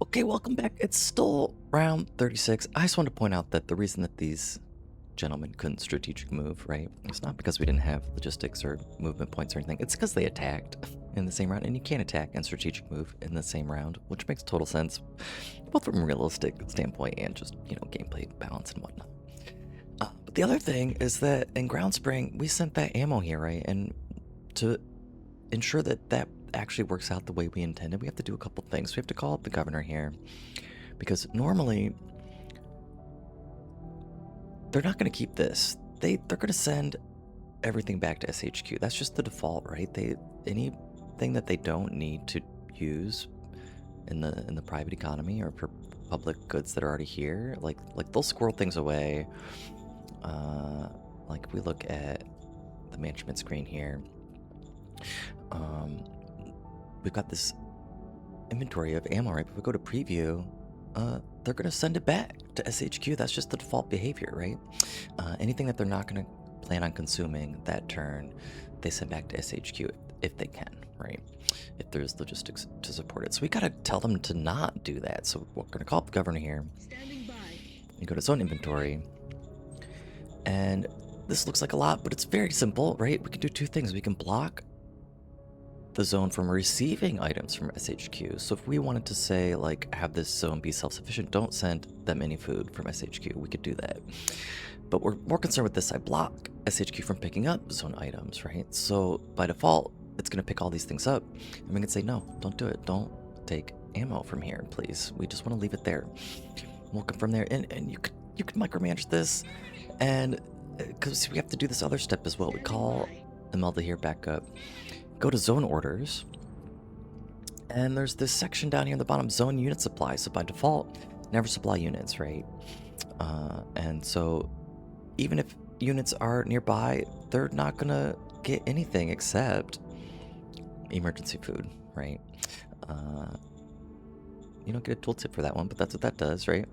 Okay, welcome back. It's still round 36. I just want to point out that the reason that these gentlemen couldn't strategic move, right? It's not because we didn't have logistics or movement points or anything. It's because they attacked in the same round, and you can't attack and strategic move in the same round, which makes total sense, both from a realistic standpoint and just, gameplay balance and whatnot. But the other thing is that in Ground Spring, we sent that ammo here, right? And to ensure that that actually works out the way we intended, we have to do a couple things. We have to call up the governor here, because normally they're not going to keep this. They're going to send everything back to SHQ. That's just the default, right? Anything that they don't need to use in the private economy or for public goods that are already here, like they'll squirrel things away. Like if we look at the management screen here, we've got this inventory of ammo, right? But if we go to preview, they're going to send it back to SHQ. That's just the default behavior, right? Anything that they're not going to plan on consuming that turn, they send back to SHQ if they can, right? If there's logistics to support it. So we got to tell them to not do that. So we're going to call up the governor here. Standing by. You go to zone inventory. And this looks like a lot, but it's very simple, right? We can do two things. We can block the zone from receiving items from SHQ. So if we wanted to say, like, have this zone be self-sufficient, don't send them any food from SHQ, we could do that. But we're more concerned with this. I block SHQ from picking up zone items, right? So by default, it's going to pick all these things up. And we can say, no, don't do it. Don't take ammo from here, please. We just want to leave it there. We'll confirm there. And you could micromanage this. And because we have to do this other step as well. We call Imelda here back up. Go to zone orders, and there's this section down here in the bottom, zone unit supply. So by default, never supply units, right? And so even if units are nearby, they're not gonna get anything except emergency food, right? You don't get a tooltip for that one, but that's what that does, right?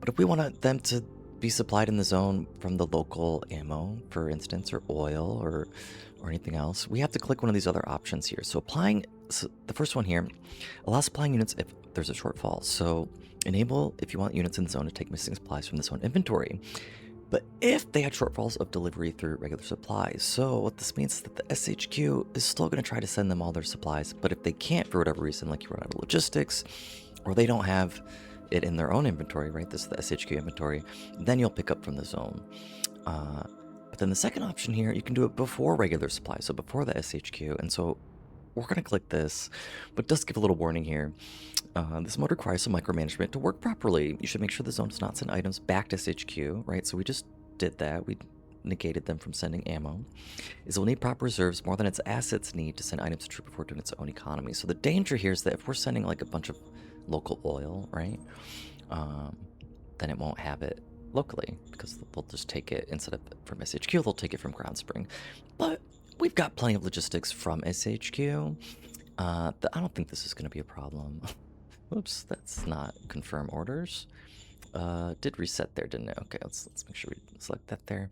But if we want them to be supplied in the zone from the local ammo, for instance, or oil, or anything else, we have to click one of these other options here. So the first one here, allow supplying units if there's a shortfall. So enable if you want units in the zone to take missing supplies from the zone inventory. But if they had shortfalls of delivery through regular supplies. So what this means is that the SHQ is still going to try to send them all their supplies, but if they can't for whatever reason, like you run out of logistics, or they don't have it in their own inventory, right? This is the SHQ inventory, then you'll pick up from the zone. But then the second option here, you can do it before regular supply, so before the SHQ. And so we're going to click this, but it does give a little warning here. This mode requires some micromanagement to work properly. You should make sure the zone does not send items back to SHQ, right? So we just did that. We negated them from sending ammo. It will need proper reserves more than its assets need to send items to troop before doing its own economy. So the danger here is that if we're sending like a bunch of local oil, right, then it won't have it locally, because they'll just take it instead of from SHQ, they'll take it from Ground Spring. But we've got plenty of logistics from SHQ. I don't think this is going to be a problem. Oops, that's not confirm orders. Did reset there, didn't it? Okay, let's make sure we select that there.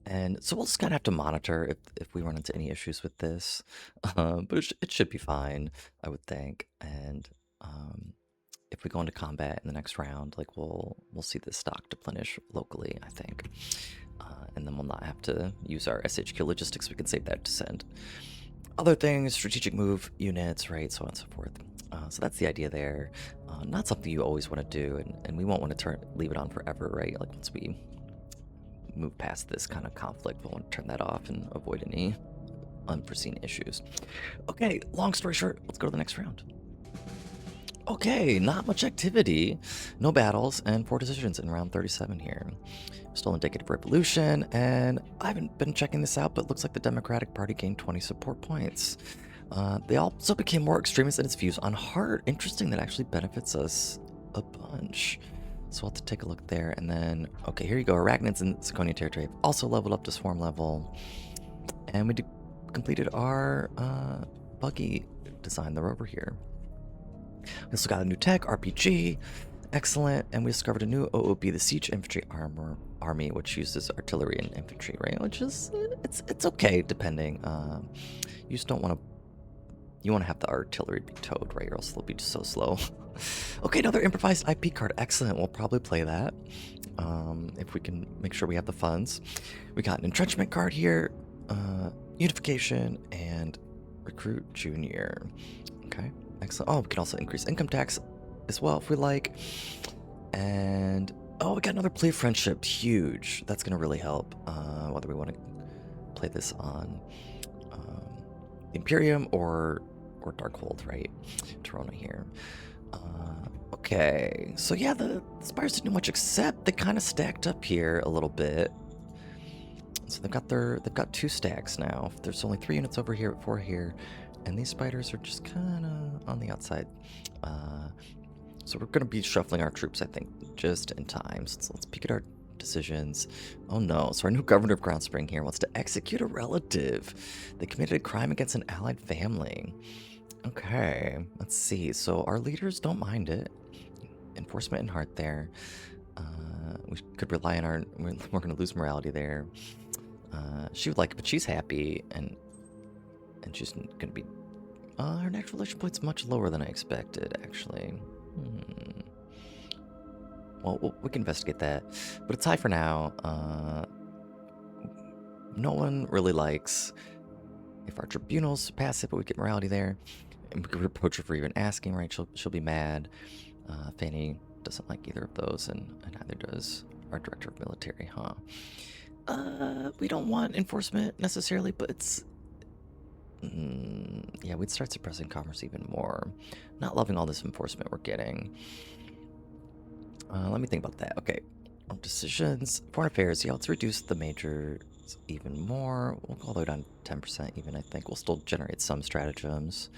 And so we'll just kind of have to monitor if we run into any issues with this, but it should be fine, I would think. And if we go into combat in the next round, like we'll see the stock deplenish locally, I think, and then we'll not have to use our SHQ logistics. We can save that to send other things, strategic move units, right, so on and so forth. So that's the idea there. Not something you always want to do, and we won't want to leave it on forever, right? Like once we move past this kind of conflict, we'll want to turn that off and avoid any unforeseen issues. Okay, long story short, let's go to the next round. Okay, not much activity, no battles, and 4 decisions in round 37 here. Still indicative revolution, and I haven't been checking this out, but it looks like the Democratic Party gained 20 support points. They also became more extremist in its views on heart. Interesting, that actually benefits us a bunch. So we'll have to take a look there. And then, okay, here you go. Arachnids in Zirconia territory have also leveled up to swarm level. And we completed our buggy design, the rover here. We also got a new tech, RPG. Excellent. And we discovered a new OOB, the Siege Infantry Army, which uses artillery and infantry, right? Which is, it's okay, depending. You just don't want to You want to have the artillery be towed, right? Or else they'll be just so slow. Okay, another improvised IP card. Excellent. We'll probably play that if we can make sure we have the funds. We got an entrenchment card here, unification, and recruit junior. Okay, excellent. Oh, we can also increase income tax as well if we like. And oh, we got another plea of friendship. Huge. That's gonna really help. Whether we want to play this on Imperium or Darkhold, right? Torona here. Okay, so yeah, the Spires didn't do much except they kind of stacked up here a little bit. So they've got 2 stacks now. There's only 3 units over here, 4 here, and these spiders are just kind of on the outside. So we're gonna be shuffling our troops, I think, just in time. So let's peek at our decisions. Oh no, so our new governor of Ground Spring here wants to execute a relative. They committed a crime against an allied family. Okay, let's see. So our leaders don't mind it. Enforcement and heart there. We could rely on our... We're going to lose morality there. She would like it, but she's happy, and she's going to be... her natural relation point's much lower than I expected, actually. Well, we can investigate that, but it's high for now. No one really likes if our tribunals pass it, but we get morality there. And we could reproach her for even asking, right? She'll be mad. Fanny doesn't like either of those, and neither does our director of military, huh? We don't want enforcement necessarily, but it's... yeah, we'd start suppressing commerce even more. Not loving all this enforcement we're getting. Let me think about that. Okay, our decisions. Foreign affairs, yeah, let's reduce the majors even more. We'll go all the way down 10% even, I think. We'll still generate some stratagems.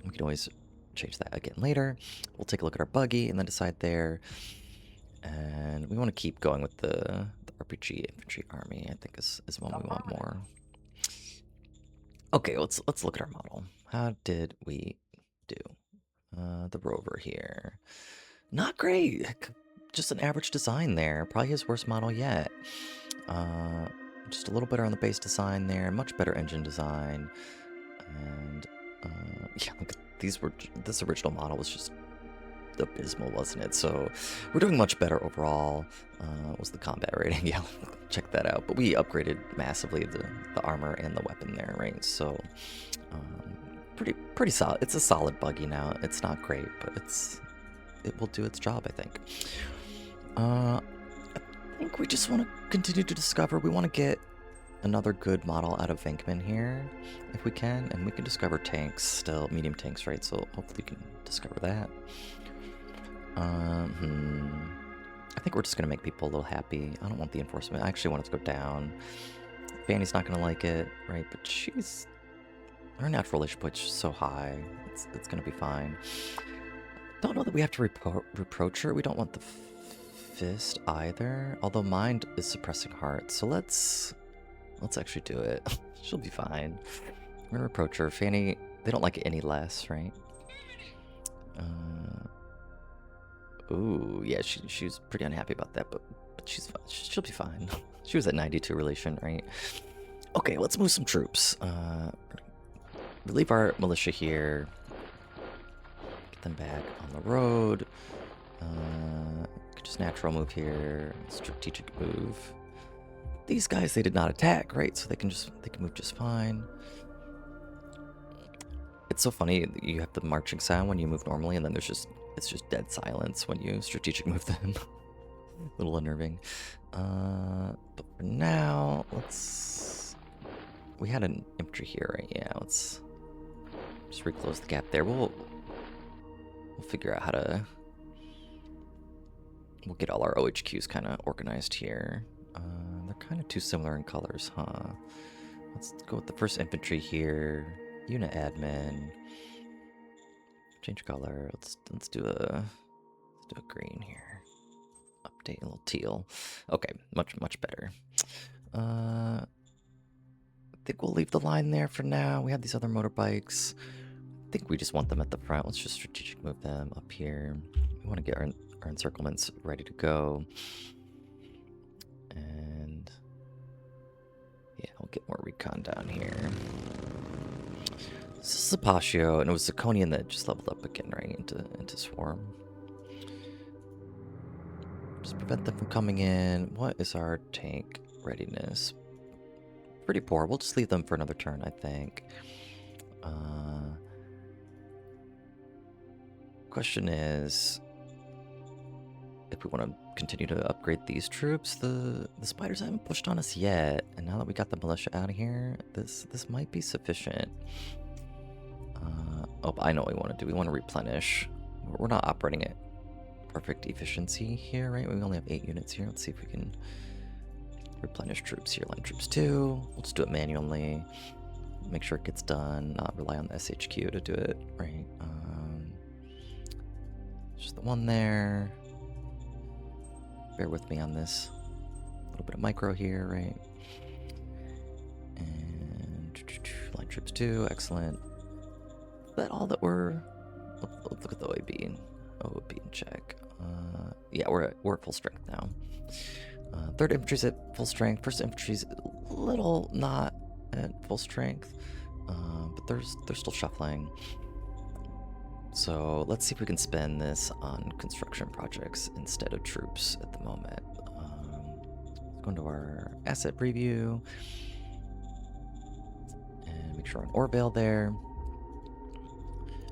We can always change that again later. We'll take a look at our buggy and then decide there. And we want to keep going with the RPG infantry army, I think is one we want more. Okay, let's look at our model. How did we do? The rover here. Not great. Just an average design there. Probably his worst model yet. Just a little better on the base design there. Much better engine design. And yeah, look, this original model was just abysmal, wasn't it? So we're doing much better overall. What was the combat rating? Yeah, check that out. But we upgraded massively the armor and the weapon there, right? So pretty solid. It's a solid buggy now. It's not great, but it will do its job, I think. I think we just want to continue to discover. We want to get another good model out of Venkman here, if we can. And we can discover tanks still, medium tanks, right? So hopefully we can discover that. I think we're just going to make people a little happy. I don't want the enforcement. I actually want it to go down. Fanny's not going to like it, right? But her natural relation point's so high. It's going to be fine. Don't know that we have to reproach her. We don't want the fist either. Although mind is suppressing heart. So let's actually do it. She'll be fine. I'm going to reproach her. Fanny, they don't like it any less, right? Ooh, yeah, she was pretty unhappy about that, but she's fine. She'll be fine. She was at 92 relation, right? Okay, let's move some troops. Leave our militia here. Get them back on the road. Just natural move here. Strategic move. These guys, they did not attack, right? So they can move just fine. It's so funny, you have the marching sound when you move normally, and then it's just dead silence when you strategic move them. A little unnerving. But for now, we had an infantry here, right? Yeah, let's just reclose the gap there. We'll figure out how to... We'll get all our OHQs kind of organized here. They're kind of too similar in colors, huh? Let's go with the first infantry here. Unit admin. Change color. Let's do a green here. Update a little teal. Okay, much better. I think we'll leave the line there for now. We have these other motorbikes. I think we just want them at the front. Let's just strategic move them up here. We want to get our encirclements ready to go. And yeah, we'll get more recon down here. This is Zapatio, and it was Zirconian that just leveled up again, right? Into Swarm. Just prevent them from coming in. What is our tank readiness? Pretty poor. We'll just leave them for another turn, I think. Question is, if we want to continue to upgrade these troops, the spiders haven't pushed on us yet, and now that we got the militia out of here, this might be sufficient. Oh, I know what we want to do. We want to replenish. We're not operating at perfect efficiency here, right? We only have 8 units here. Let's see if we can replenish troops here. Line troops 2. We'll just do it manually. Make sure it gets done. Not rely on the SHQ to do it, right? Just the one there. Bear with me on this. A little bit of micro here, right? And line troops 2. Excellent. Is that all that we're... Let's look at the OAB. OAB in check. Yeah, we're at full strength now. 3rd infantry's at full strength. 1st infantry's a little not at full strength, but they're still shuffling. So let's see if we can spend this on construction projects instead of troops at the moment. Let's go into our asset preview and make sure we're on Orvale there.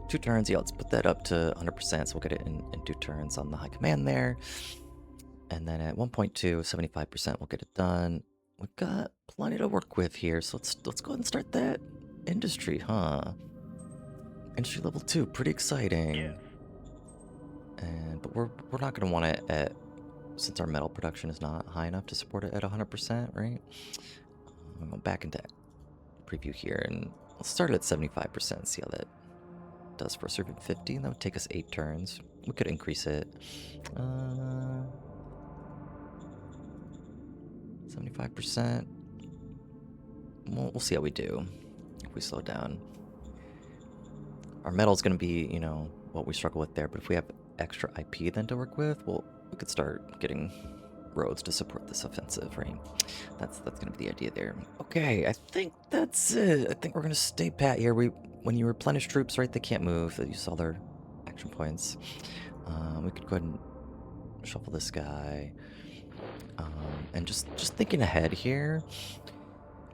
2 turns, yeah, let's put that up to 100%, so we'll get it in 2 turns on the high command there. And then at 1.2, 75%, we'll get it done. We've got plenty to work with here, so let's go ahead and start that industry, huh? Industry level 2, pretty exciting. Yeah. But we're not going to want it at, since our metal production is not high enough to support it at 100%, right? I'm going back into preview here, and let's start it at 75%, see how that does for a servant 50, and that would take us 8 turns. We could increase it. 75%. We'll see how we do if we slow down. Our metal's going to be, you know, what we struggle with there, but if we have extra IP then to work with, well, we could start getting roads to support this offensive, right? That's going to be the idea there. Okay, I think that's it. I think we're going to stay pat here. When you replenish troops, right, they can't move. They use all their action points. We could go ahead and shuffle this guy. And just thinking ahead here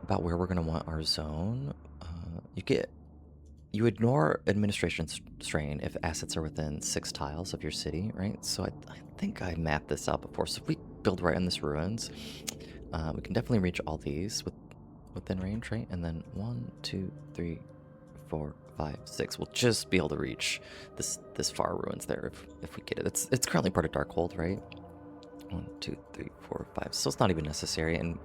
about where we're going to want our zone, you ignore administration strain if assets are within 6 tiles of your city, right? So I think I mapped this out before. So if we build right in this ruins, we can definitely reach all these within range, right? And then 1, 2, 3, 4, 5, 6. We'll just be able to reach this far ruins there if we get it. It's currently part of Darkhold, right? 1, 2, 3, 4, 5. So it's not even necessary, and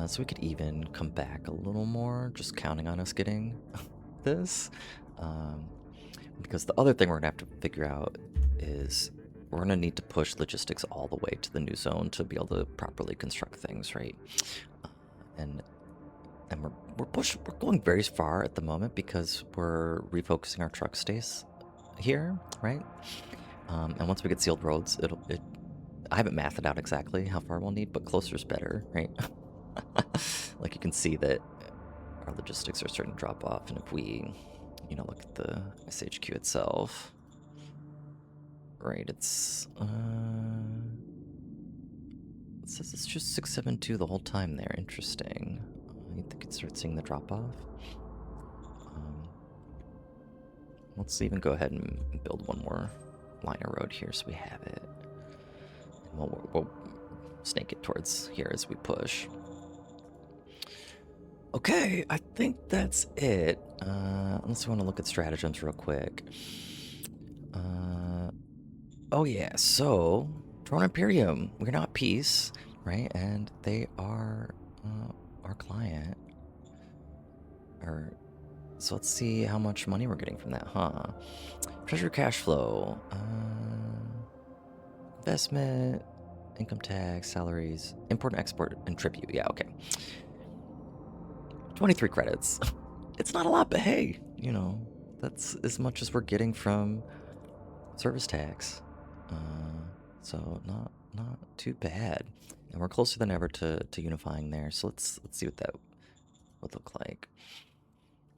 so we could even come back a little more, just counting on us getting this. Because the other thing we're gonna have to figure out is we're gonna need to push logistics all the way to the new zone to be able to properly construct things, right? And we're going very far at the moment because we're refocusing our truck stays here, right? And once we get sealed roads, I haven't mathed it out exactly how far we'll need, but closer is better, right? Like you can see that our logistics are starting to drop off, and if we, you know, look at the SHQ itself, right, it says it's just 672 the whole time there. Interesting. You think it starts seeing the drop off? Let's even go ahead and build one more line of road here so we have it. And we'll snake it towards here as we push. Okay, I think that's it. Unless we want to look at stratagems real quick. Oh yeah, so Drone Imperium, we're now at peace, right? And they are our client. So let's see how much money we're getting from that, huh? Treasury cash flow, investment, income tax, salaries, import and export, and tribute. Yeah, okay. 23 credits. It's not a lot, but hey, you know, that's as much as we're getting from service tax. So not too bad. And we're closer than ever to unifying there. So let's see what that would look like.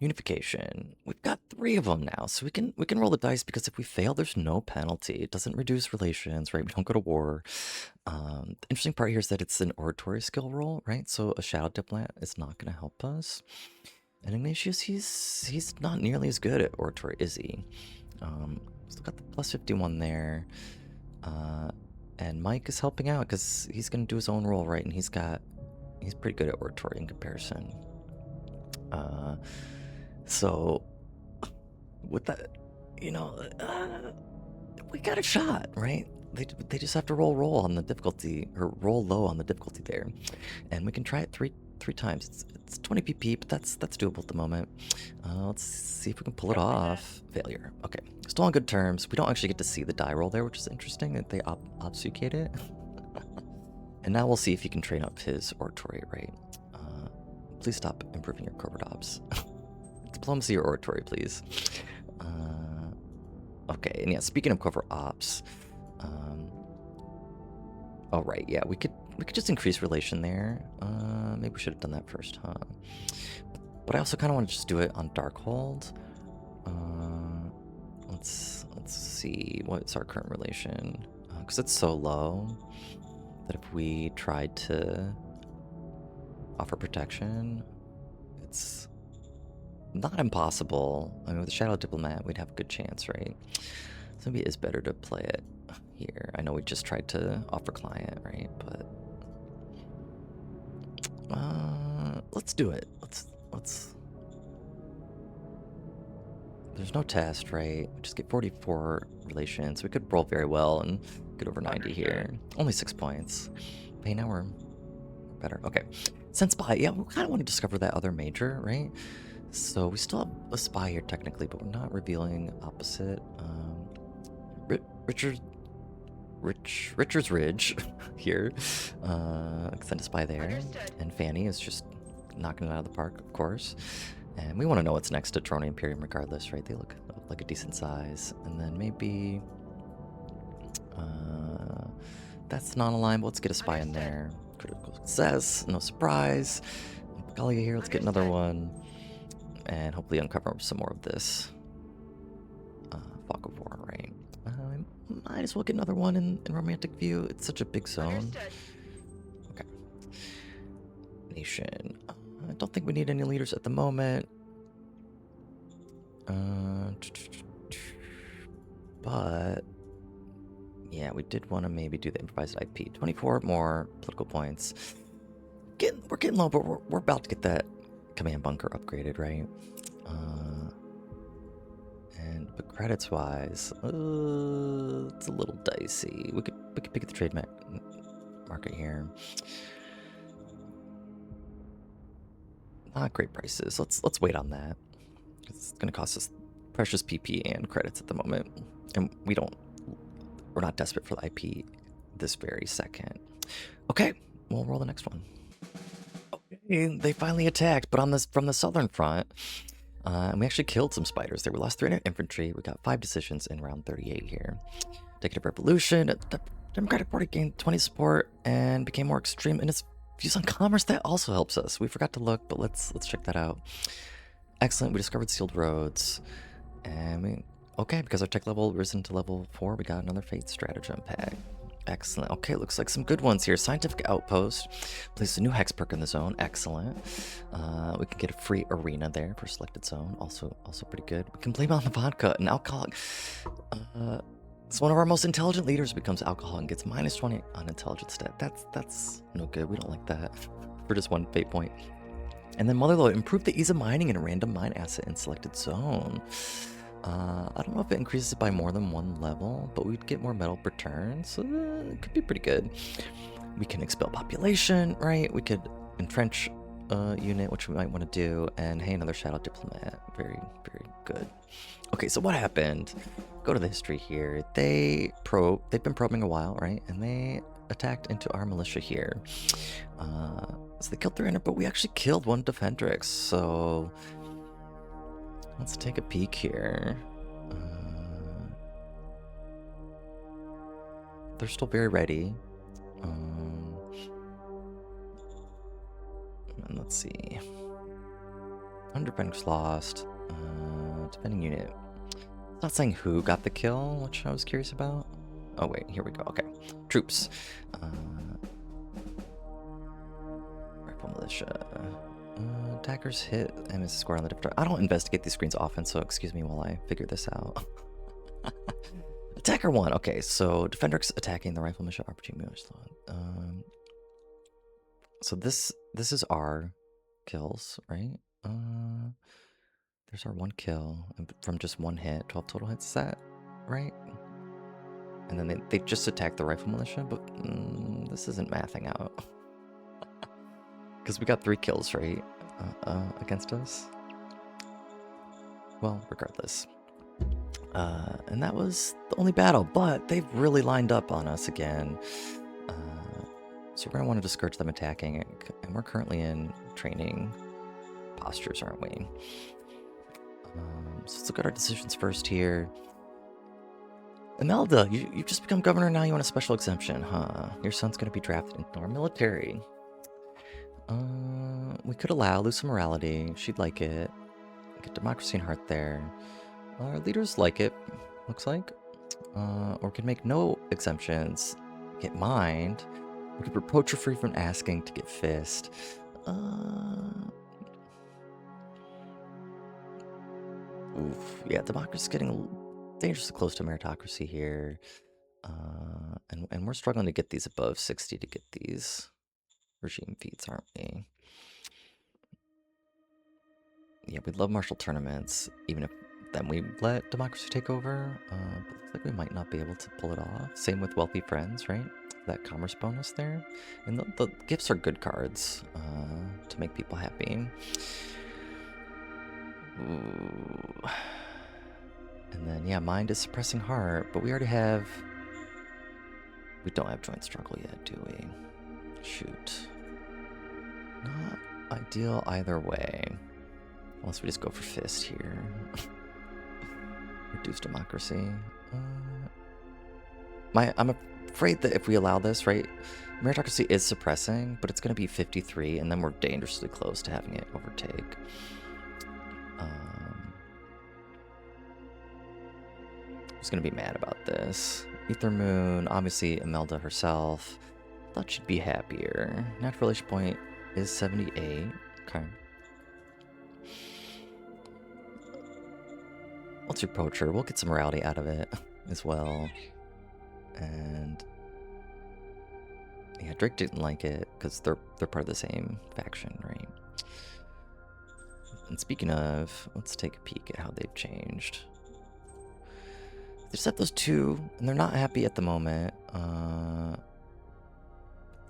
Unification. We've got 3 of them now, so we can roll the dice because if we fail, there's no penalty. It doesn't reduce relations, right? We don't go to war. The interesting part here is that it's an oratory skill roll, right? So a shadow diplomat is not going to help us. And Ignatius, he's not nearly as good at oratory, is he? Still got the plus 51 there. And Mike is helping out because he's going to do his own roll, right? And he's pretty good at oratory in comparison. So with that, we got a shot, right? They just have to roll on the difficulty, or roll low on the difficulty there, and we can try it three times. It's 20 pp, but that's doable at the moment. Let's see if we can pull it off. Failure. Okay, still on good terms. We don't actually get to see the die roll there, which is interesting that they obfuscate it. And now we'll see if he can train up his oratory, right? Please stop improving your covert ops. Diplomacy or oratory, please. Okay, and yeah, speaking of covert ops, oh right, yeah, we could just increase relation there. Maybe we should have done that first, huh? But I also kind of want to just do it on Darkhold. Let's see, what's our current relation? Because it's so low that if we tried to offer protection, it's not impossible. I mean, with the Shadow Diplomat, we'd have a good chance, right? So maybe it is better to play it here. I know we just tried to offer client, right? But let's do it. Let's. There's no test, right? We just get 44 relations. We could roll very well and get over 90 here. Only 6 points. Hey, now we're better. Okay. Send spy. Yeah, we kind of want to discover that other major, right? So we still have a spy here technically, but we're not revealing opposite. Richard's Ridge here. Send a spy there. Understood. And Fanny is just knocking it out of the park, of course. And we want to know what's next to Trone Imperium regardless, right? They look like a decent size. And then maybe that's non-aligned, but let's get a spy in there. Critical success, no surprise. Galia here, let's get another one. And hopefully uncover some more of this fog of war, right? Might as well get another one in Romantic View. It's such a big zone. Understood. Okay. Nation. I don't think we need any leaders at the moment. But yeah, we did want to maybe do the improvised IP. 24 more political points. We're getting low, but we're about to get that command bunker upgraded, right? But credits wise, it's a little dicey. We could pick at the trade market here. Not great prices. Let's wait on that. It's gonna cost us precious PP and credits at the moment, and we're not desperate for the IP this very second. Okay, we'll roll the next one. Okay, they finally attacked, but from the southern front. And we actually killed some spiders there. We lost 300 infantry. We got 5 decisions in round 38 here. Decade of Revolution. The Democratic Party gained 20 support and became more extreme in its views on commerce. That also helps us. We forgot to look, but let's check that out. Excellent. We discovered sealed roads. And because our tech level risen to level 4, we got another Fate stratagem pack. Excellent. Okay, looks like some good ones here. Scientific Outpost. Place a new hex perk in the zone. Excellent. We can get a free arena there for selected zone. Also pretty good. We can blame it on the vodka. An alcoholic. So one of our most intelligent leaders becomes alcohol and gets minus 20 on intelligence stat. That's no good. We don't like that for just 1 fate point. And then Motherlode, improve the ease of mining in a random mine asset in selected zone. I don't know if it increases it by more than 1 level, but we'd get more metal per turn, so it could be pretty good. We can expel population, right? We could entrench a unit, which we might want to do, and hey, another Shadow Diplomat. Very, very good. Okay, so what happened? Go to the history here. They've been probing a while, right? And they attacked into our militia here. So they killed 300, but we actually killed 1 Defendrix, so let's take a peek here. They're still very ready. And let's see. 100 defenders lost. Defending unit. It's not saying who got the kill, which I was curious about. Oh wait, here we go. Okay, troops. Rifle militia. Attackers hit MS square on the different. I don't investigate these screens often, so excuse me while I figure this out. Attacker 1. Okay, so defenders attacking the rifle militia opportunity. So this is our kills, right? There's our 1 kill from just 1 hit. 12 total hits. Is that right? And then they just attacked the rifle militia, but this isn't mathing out. Because we got 3 kills, right? Against us. Well, regardless. And that was the only battle, but they've really lined up on us again. So we're going to want to discourage them attacking, and we're currently in training postures, aren't we? So let's look at our decisions first here. Imelda, you've just become governor, now you want a special exemption, huh? Your son's going to be drafted into our military. We could lose some morality. She'd like it. Get democracy and heart there. Our leaders like it, looks like. Or can make no exemptions. Get mind. We could reproach her free from asking to get fist. Oof. Yeah, democracy's getting dangerously close to meritocracy here. And we're struggling to get these above 60 to get these regime feats, aren't we? Yeah, we love martial tournaments, even if then we let democracy take over. But looks like we might not be able to pull it off. Same with wealthy friends, right? That commerce bonus there. And the gifts are good cards to make people happy. Ooh. And then, yeah, mind is suppressing heart, but we already have... We don't have joint struggle yet, do we? Shoot. Not ideal either way. Unless we just go for fist here. Reduce democracy. I'm afraid that if we allow this, right, meritocracy is suppressing, but it's going to be 53, and then we're dangerously close to having it overtake. Who's going to be mad about this? Ether Moon, obviously Imelda herself. Thought she'd be happier. Natural relation point is 78. Okay. Let's reproach her. We'll get some morality out of it as well. And yeah, Drake didn't like it because they're part of the same faction, right? And speaking of, let's take a peek at how they've changed. They set those 2, and they're not happy at the moment.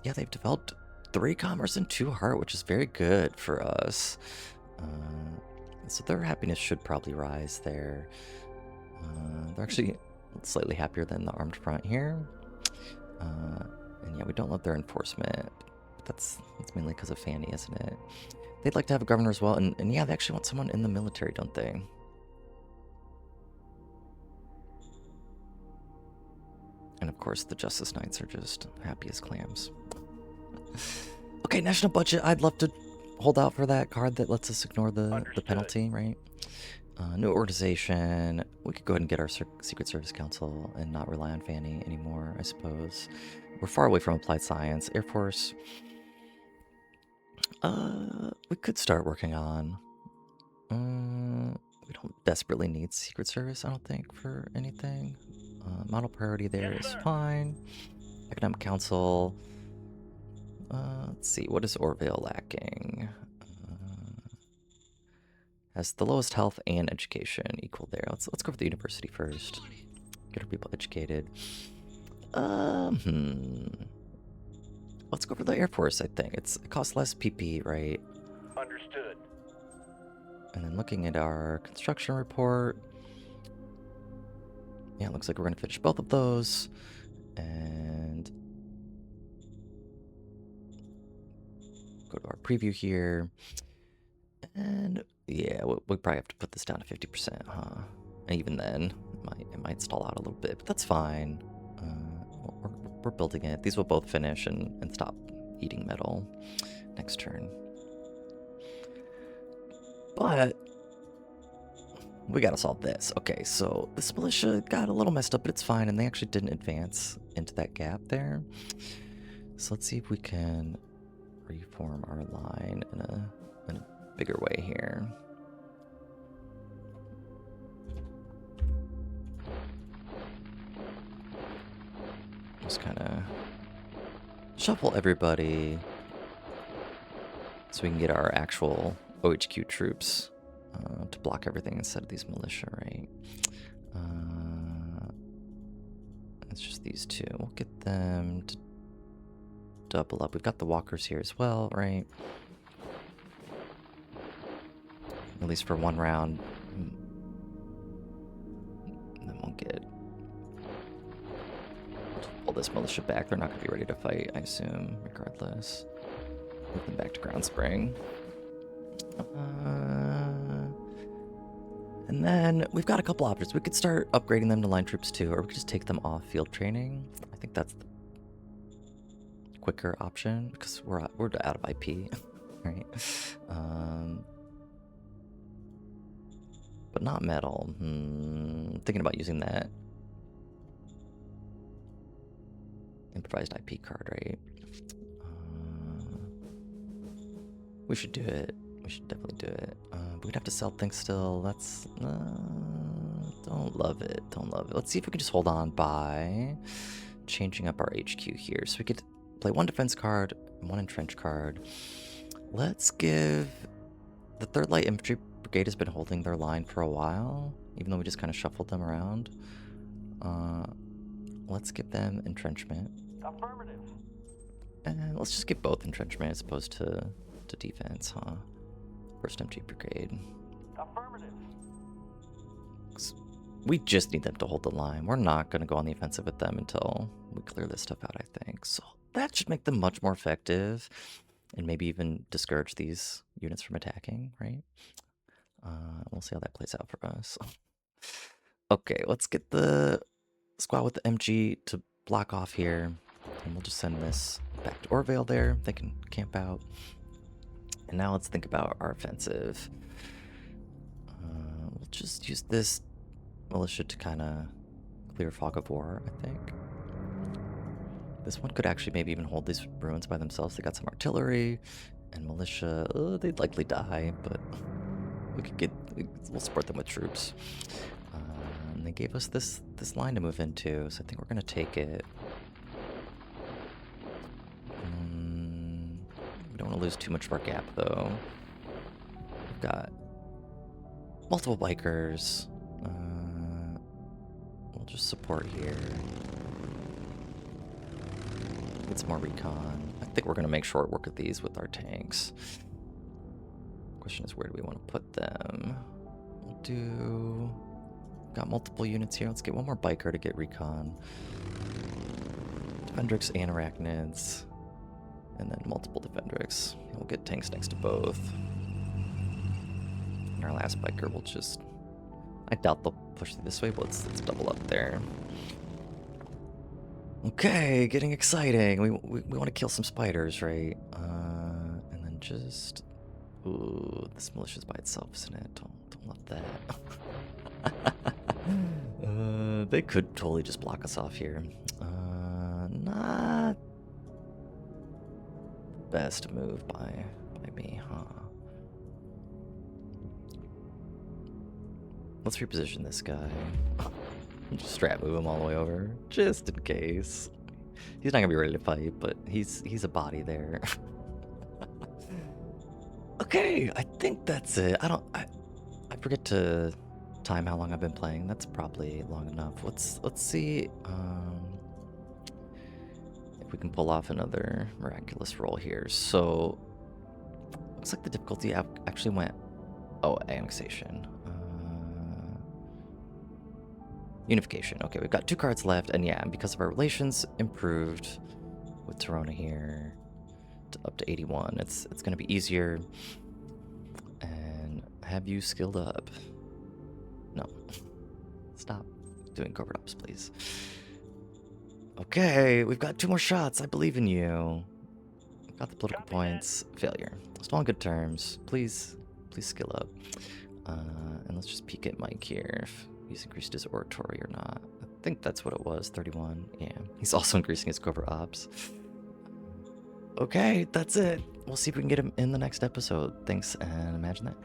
Yeah, they've developed 3 commerce and 2 heart, which is very good for us. So their happiness should probably rise there. They're actually slightly happier than the armed front here. And yeah, we don't love their enforcement. But that's mainly because of Fanny, isn't it? They'd like to have a governor as well. And yeah, they actually want someone in the military, don't they? And of course, the Justice Knights are just happy as clams. Okay, national budget. I'd love to hold out for that card that lets us ignore the penalty, right? New organization. We could go ahead and get our Secret Service Council and not rely on Fanny anymore, I suppose. We're far away from applied science. Air Force. We could start working on. We don't desperately need Secret Service, I don't think, for anything. Model priority there is fine. Economic Council. Let's see, what is Orville lacking? Has the lowest health and education equal there. Let's go for the university first. Get our people educated. Let's go for the Air Force, I think. It costs less PP, right? Understood. And then looking at our construction report. Yeah, it looks like we're going to finish both of those. And go to our preview here. And yeah, we probably have to put this down to 50%, huh? And even then, it might stall out a little bit, but that's fine. We're building it. These will both finish and stop eating metal next turn. But we gotta solve this. Okay, so this militia got a little messed up, but it's fine, and they actually didn't advance into that gap there. So let's see if we can reform our line in a bigger way here. Just kind of shuffle everybody so we can get our actual OHQ troops to block everything instead of these militia, right? It's just these two. We'll get them to double up. We've got the walkers here as well, right? At least for one round. And then we'll pull this militia back. They're not going to be ready to fight, I assume, regardless. Move them back to Ground Spring. And then we've got a couple options. We could start upgrading them to line troops too, or we could just take them off field training. I think that's the quicker option because we're out of IP, right? But not metal. Thinking about using that improvised IP card, right? We should do it. We should definitely do it. But we'd have to sell things still. That's don't love it. Don't love it. Let's see if we can just hold on by changing up our HQ here. So we could play one defense card, one entrench card. Let's give the 3rd Light Infantry Brigade has been holding their line for a while, even though we just kind of shuffled them around. Let's give them entrenchment. Affirmative. And let's just give both entrenchment as opposed to defense, huh? 1st MG Brigade. Affirmative. We just need them to hold the line. We're not going to go on the offensive with them until we clear this stuff out, I think. So that should make them much more effective and maybe even discourage these units from attacking, right? We'll see how that plays out for us. Okay, let's get the squad with the MG to block off here. And we'll just send this back to Orvale there. They can camp out. And now let's think about our offensive. We'll just use this militia to kind of clear fog of war, I think. This one could actually maybe even hold these ruins by themselves. They got some artillery and militia. They'd likely die, but we'll support them with troops. And they gave us this line to move into, so I think we're gonna take it. We don't want to lose too much of our gap, though. We've got multiple bikers. We'll just support here. Get some more recon. I think we're going to make short work of these with our tanks. Question is, where do we want to put them? Got multiple units here. Let's get one more biker to get recon. Defendrix and arachnids. And then multiple Defendrix. We'll get tanks next to both. And our last biker will just... I doubt they'll push through this way, but let's double up there. Okay, getting exciting. We want to kill some spiders, right? And then just... Ooh, this militia's by itself, isn't it? Don't love that. They could totally just block us off here. Not... best move by me, huh? Let's reposition this guy. Just strap move him all the way over, just in case. He's not gonna be ready to fight, but he's a body there. Okay, I think that's it. I forget to time how long I've been playing. That's probably long enough. Let's see if we can pull off another miraculous roll here. So looks like the difficulty actually went... Oh, annexation. Unification. Okay, we've got 2 cards left, and yeah, because of our relations improved with Torona here up to 81, it's going to be easier. And have you skilled up? No. Stop doing covert ops, please. Okay, we've got 2 more shots. I believe in you. We've got the political points. Failure. Still on good terms. Please Please skill up. And let's just peek at Mike here, if he's increased his oratory or not. I think that's what it was, 31. Yeah, he's also increasing his cover ops. Okay, that's it. We'll see if we can get him in the next episode. Thanks, and imagine that.